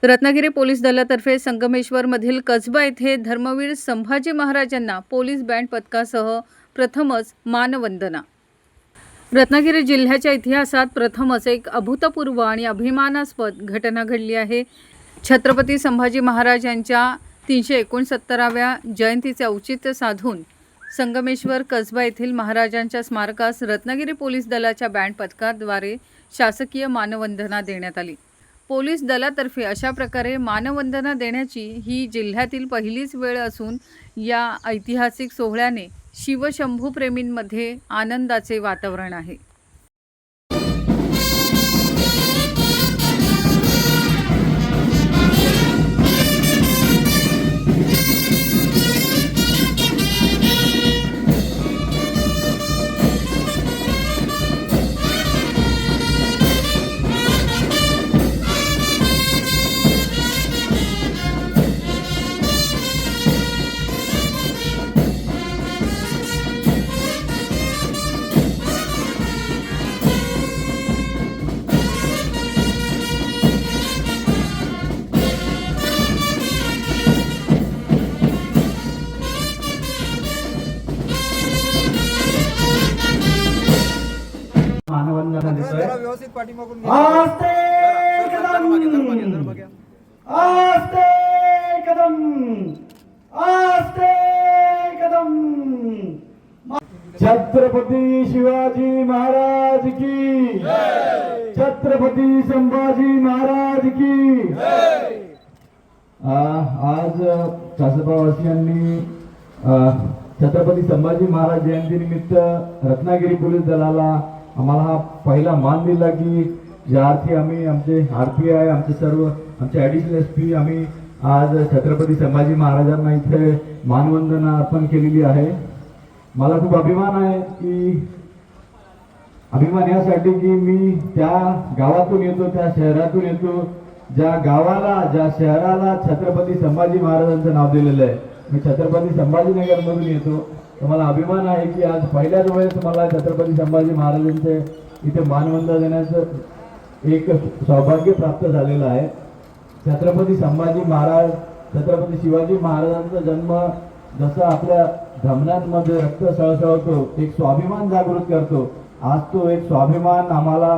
Ratnagiri police दलातर्फे संगमेश्वरमधील कसबा येथे धर्मवीर संभाजी महाराजांना पोलीस बँड पथकासह प्रथमच मानवंदना। रत्नागिरी जिल्ह्याच्या इतिहासात प्रथमच एक अभूतपूर्व आणि अभिमानास्पद घटना घडली आहे। छत्रपती संभाजी महाराज यांच्या 369व्या जयंतीचे औचित्य साधून संगमेश्वर कसबा येथील महाराजांच्या स्मारकास रत्नागिरी पोलीस दलाच्या बँड पथकाद्वारे शासकीय मानवंदना देण्यात आली। पोलीस दलातर्फे अशा प्रकारे मानवंदना देण्याची ही जिल्ह्यातील पहिलीच वेळ असून या ऐतिहासिक सोहळ्याने शिवशंभू प्रेमींमध्ये आनंदाचे वातावरण आहे। मानवंदना देतोय। व्यवस्थित पाठीमागून आस्ते कदम, आस्ते कदम, आस्ते कदम। छत्रपती शिवाजी महाराज की जय, छत्रपती संभाजी महाराज की जय। आज कसबावासियांनी छत्रपती संभाजी महाराज जयंती निमित्त रत्नागिरी पोलीस दलाला आम्हाला हा पहिला मान दिला की ज्यार्थी आम्ही आमचे RPI आमचे सर्व आमचे ॲडिशनल SP आम्ही आज छत्रपती संभाजी महाराजांना इथे मानवंदना अर्पण केलेली आहे। मला खूप अभिमान आहे की अभिमान यासाठी की मी त्या गावातून येतो, त्या शहरातून येतो, ज्या गावाला ज्या शहराला छत्रपती संभाजी महाराजांचं नाव दिलेलं आहे। मी छत्रपती संभाजीनगरमधून येतो, तर मला अभिमान आहे की आज पहिल्याच वेळेस मला छत्रपती संभाजी महाराजांचे इथे मानवंदना देण्याचं एक सौभाग्य प्राप्त झालेलं आहे। छत्रपती संभाजी महाराज, छत्रपती शिवाजी महाराजांचा जन्म जसा आपल्या धमन्यांमध्ये रक्त सळसळतो, एक स्वाभिमान जागृत करतो, आज तो एक स्वाभिमान आम्हाला